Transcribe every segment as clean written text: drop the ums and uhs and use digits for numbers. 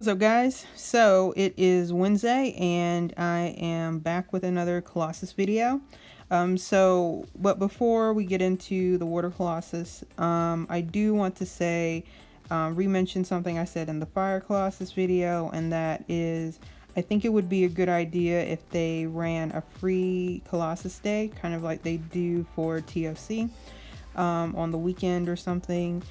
What's up, guys? So it is Wednesday and I am back with another Colossus video. But before we get into the Water Colossus, I do want to say, re-mention something I said in the Fire Colossus video, and that is, I think it would be a good idea if they ran a free Colossus day, kind of like they do for TOC, on the weekend or something.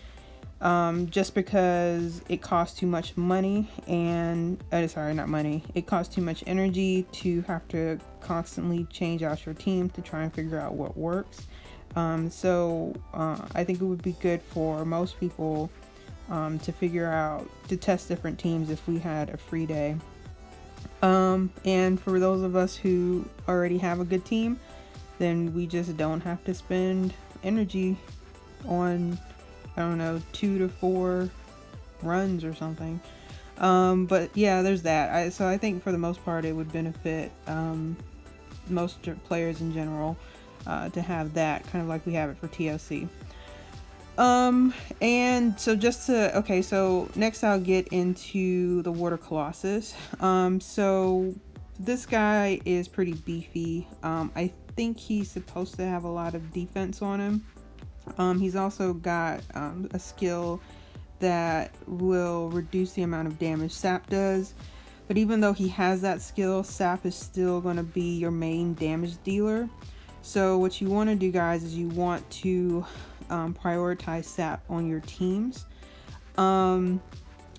Just because it costs too much money and sorry, not money, it costs too much energy to have to constantly change out your team to try and figure out what works. I think it would be good for most people to figure out, to test different teams if we had a free day. And for those of us who already have a good team, then we just don't have to spend energy on, I don't know, 2 to 4 runs or something. But yeah, there's that. So I think for the most part it would benefit most players in general to have that, kind of like we have it for TOC. And so so next I'll get into the Water Colossus. So this guy is pretty beefy. I think he's supposed to have a lot of defense on him. He's also got a skill that will reduce the amount of damage Sap does. But even though he has that skill, Sap is still going to be your main damage dealer. So what you want to do, guys, is you want to prioritize Sap on your teams. For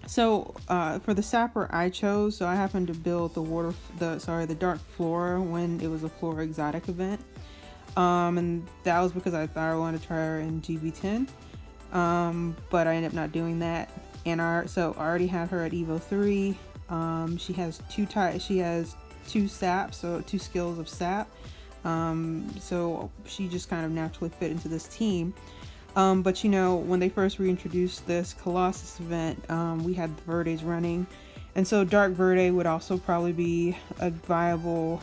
the Sapper I chose, so I happened to build the Dark Flora when it was a Flora Exotic event. And that was because I thought I wanted to try her in GB10, but I ended up not doing that. And I already had her at Evo 3. She has two Saps, so 2 skills of Sap. So she just kind of naturally fit into this team. But you know, when they first reintroduced this Colossus event, we had the Verdes running, and so Dark Verde would also probably be a viable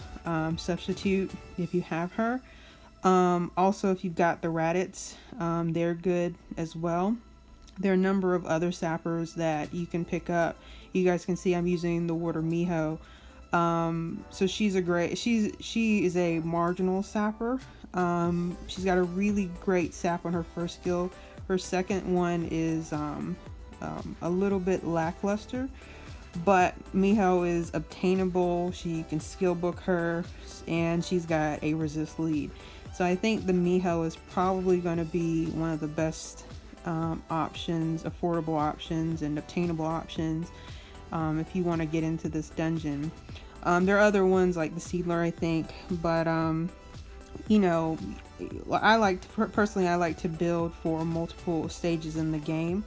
substitute if you have her. Also, if you've got the Raditz, they're good as well. There are a number of other sappers that you can pick up. You guys can see I'm using the Water Miho. So she is a marginal sapper. She's got a really great sap on her first skill. Her second one is a little bit lackluster, but Miho is obtainable. She can skill book her, and she's got a resist lead. So I think the Miho is probably going to be one of the best options, affordable options, and obtainable options if you want to get into this dungeon. There are other ones like the Seedler, I think, but you know, I like to build for multiple stages in the game.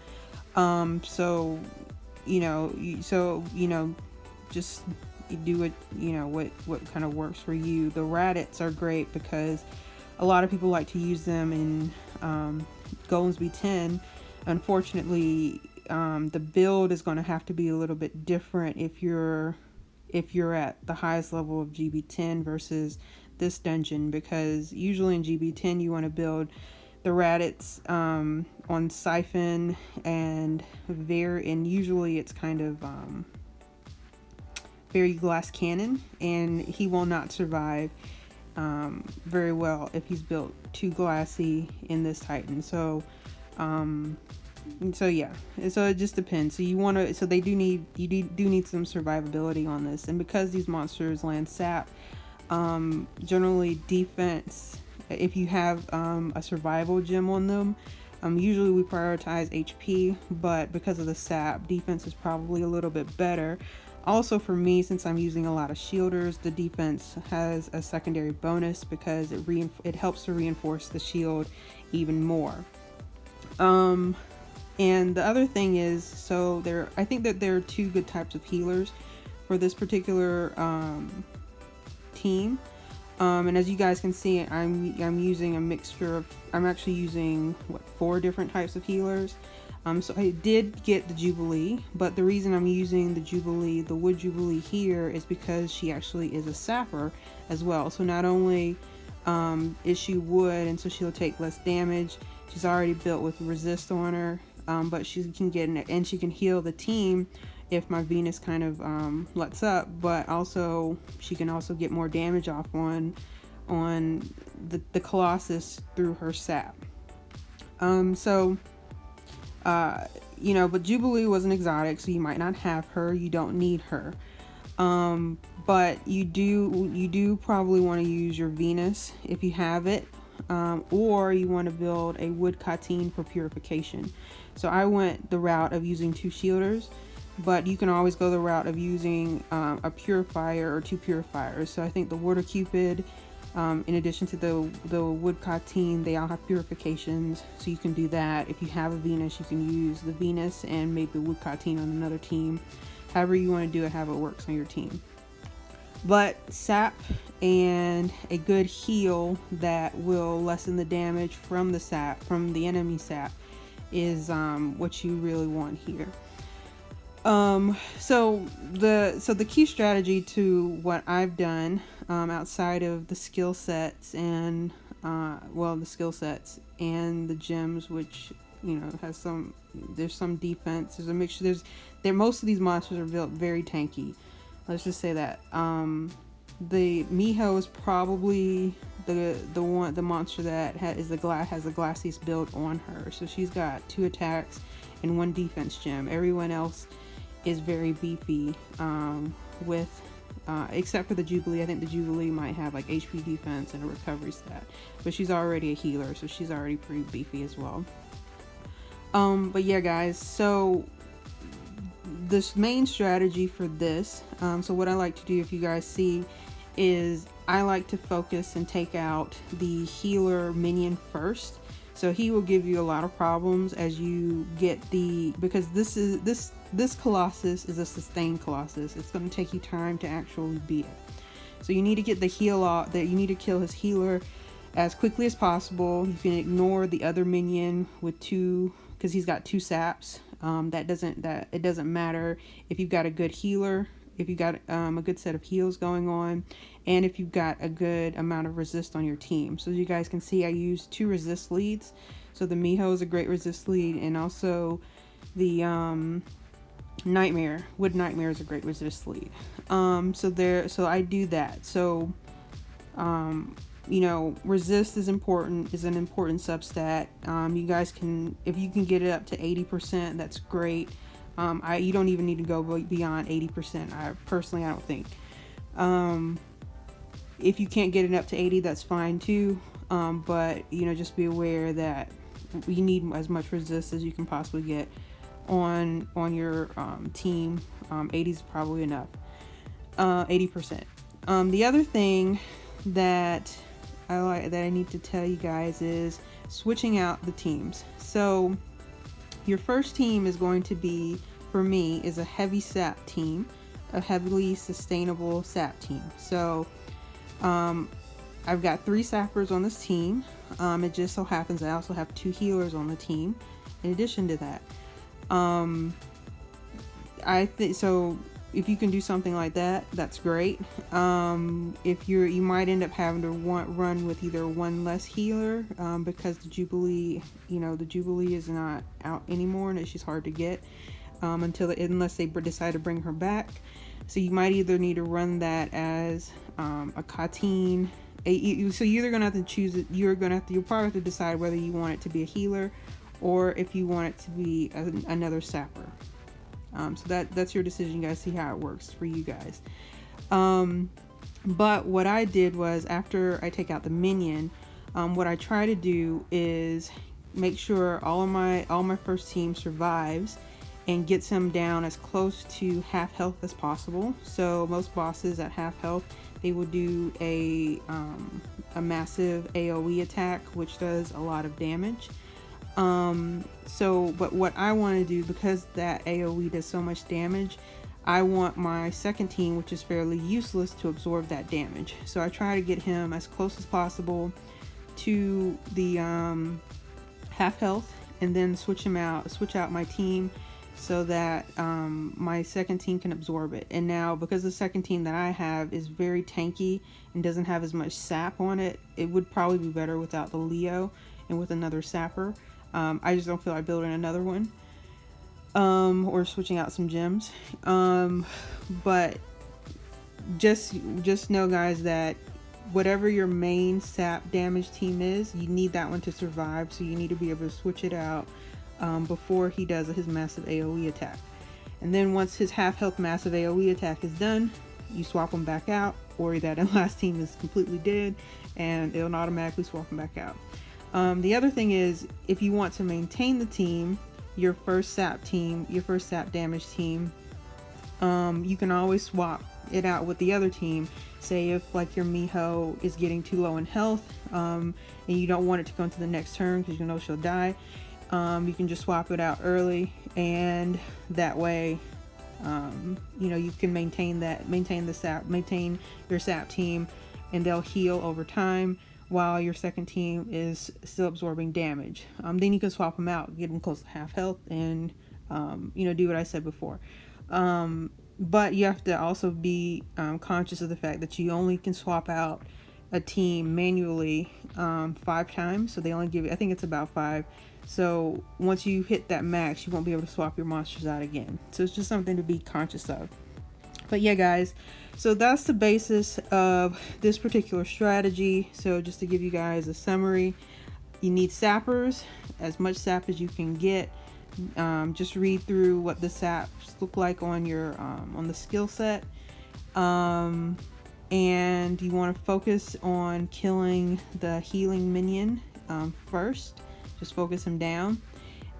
Just do it, what kind of works for you. The Raditz are great because a lot of people like to use them in Goldsby 10. Unfortunately, the build is going to have to be a little bit different if you're at the highest level of GB10 versus this dungeon, because usually in GB10 you want to build the Raditz on Siphon and usually it's kind of very glass cannon, and he will not survive very well if he's built too glassy in this Titan. So yeah, so it just depends. So you do need some survivability on this, and because these monsters land sap, generally defense, if you have a survival gem on them, usually we prioritize HP, but because of the sap, defense is probably a little bit better. Also for me, since I'm using a lot of shielders, the defense has a secondary bonus because it helps to reinforce the shield even more. And the other thing is, I think that there are 2 good types of healers for this particular team. And as you guys can see, I'm using a mixture of, I'm actually using 4 different types of healers. So I did get the Jubilee, but the reason I'm using the Wood Jubilee here is because she actually is a sapper as well. So not only is she wood, and so she'll take less damage, she's already built with resist on her, but she can get in it, and she can heal the team if my Venus kind of lets up, but also she can also get more damage off on the Colossus through her sap. You know, but Jubilee was an exotic, so you might not have her. You don't need her. But you do probably want to use your Venus if you have it, or you want to build a wood Katyn for purification. So I went the route of using 2 shielders, but you can always go the route of using a purifier or 2 purifiers. So I think the Water Cupid, in addition to the wood Katyn, they all have purifications, so you can do that. If you have a Venus, you can use the Venus and maybe the wood Katyn on another team. However you want to do it, how it works on your team. But sap and a good heal that will lessen the damage from the sap, from the enemy sap, is what you really want here. So the key strategy to what I've done, outside of the skill sets and the skill sets and the gems, which, you know, there's some defense, there's a mixture, most of these monsters are built very tanky. Let's just say that. The Miho is probably the monster that has the glassiest build on her. So she's got 2 attacks and 1 defense gem. Everyone else is very beefy, except for the Jubilee. I think the Jubilee might have like HP defense and a recovery stat, but she's already a healer, so she's already pretty beefy as well. But yeah, guys, so this main strategy for this, so what I like to do, if you guys see, is I like to focus and take out the healer minion first. So he will give you a lot of problems as you get because this Colossus is a sustained Colossus. It's going to take you time to actually beat it. So you need to get the heal off, that you need to kill his healer as quickly as possible. You can ignore the other minion with 2, because he's got 2 saps. It doesn't matter if you've got a good healer, if you've got a good set of heals going on, and if you've got a good amount of resist on your team. So as you guys can see, I used 2 resist leads. So the Miho is a great resist lead, and also the Wood Nightmare is a great resist lead. So I do that. So you know, resist is an important substat. You guys can, if you can get it up to 80%, that's great. You don't even need to go beyond 80%. I don't think. If you can't get it up to 80, that's fine too. But you know, just be aware that you need as much resist as you can possibly get on your team. 80 is probably enough. 80%. The other thing that I need to tell you guys is switching out the teams. So your first team is going to be, for me, is a heavy sap team, a heavily sustainable sap team. So I've got 3 sappers on this team. It just so happens I also have 2 healers on the team in addition to that. I think so. If you can do something like that, that's great. If you might end up having to run with either 1 less healer, because the Jubilee is not out anymore, and she's hard to get unless they decide to bring her back. So you might either need to run that as a Katyn. So you're either gonna have to choose it. You'll probably have to decide whether you want it to be a healer or if you want it to be another sapper. So that's your decision. You guys see how it works for you guys. But what I did was, after I take out the minion, what I try to do is make sure all my first team survives and gets them down as close to half health as possible. So most bosses at half health, they will do a massive AoE attack, which does a lot of damage. But what I want to do, because that AoE does so much damage, I want my second team, which is fairly useless, to absorb that damage. So I try to get him as close as possible to the half health, and then switch out my team so that my second team can absorb it. And now, because the second team that I have is very tanky and doesn't have as much sap on it, it would probably be better without the Leo and with another sapper. I just don't feel like building another one. or switching out some gems. But just know, guys, that whatever your main sap damage team is, you need that one to survive, so you need to be able to switch it out before he does his massive AoE attack. And then once his half health massive AoE attack is done, you swap him back out, or that last team is completely dead and it'll automatically swap him back out. The other thing is, if you want to maintain the team, your first sap damage team, you can always swap it out with the other team. Say if like your Miho is getting too low in health, and you don't want it to go into the next turn because you know she'll die, you can just swap it out early, and that way you can maintain your sap team, and they'll heal over time while your second team is still absorbing damage. Then you can swap them out, get them close to half health, and do what I said before. But you have to also be conscious of the fact that you only can swap out a team manually 5 times. So they only give you, I think it's about 5. So once you hit that max, you won't be able to swap your monsters out again. So it's just something to be conscious of. But yeah, guys, so that's the basis of this particular strategy. So just to give you guys a summary, you need sappers, as much sap as you can get. Just read through what the saps look like on your on the skill set, and you want to focus on killing the healing minion first. Just focus him down,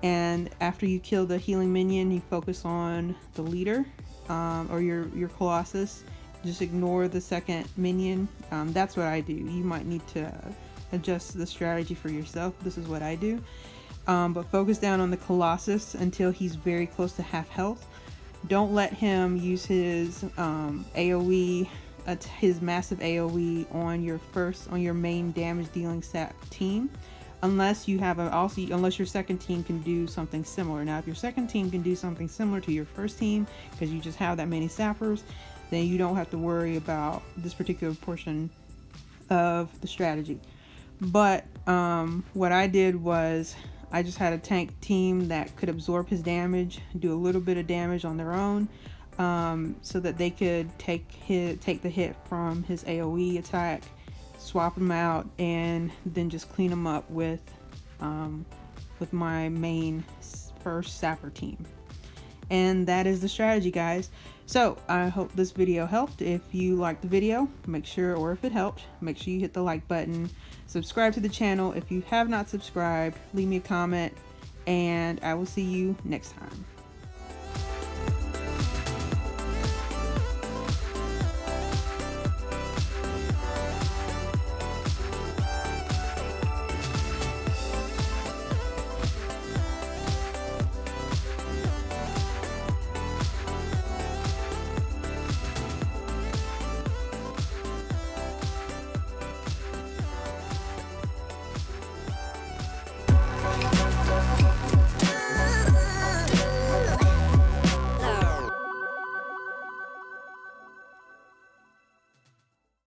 and after you kill the healing minion, you focus on the leader, or your Colossus. Just ignore the second minion. That's what I do. You might need to adjust the strategy for yourself. This is what I do. But focus down on the Colossus until he's very close to half health. Don't let him use his AoE, his massive AoE on your main damage dealing sap team, unless you have unless your second team can do something similar. Now, if your second team can do something similar to your first team, because you just have that many sappers, then you don't have to worry about this particular portion of the strategy. But what I did was, I just had a tank team that could absorb his damage, do a little bit of damage on their own, so that they could take the hit from his AoE attack, swap him out, and then just clean him up with my main first sapper team. And that is the strategy, guys. So I hope this video helped. If you liked the video, make sure, or if it helped, make sure you hit the like button. Subscribe to the channel if you have not subscribed. Leave me a comment, and I will see you next time.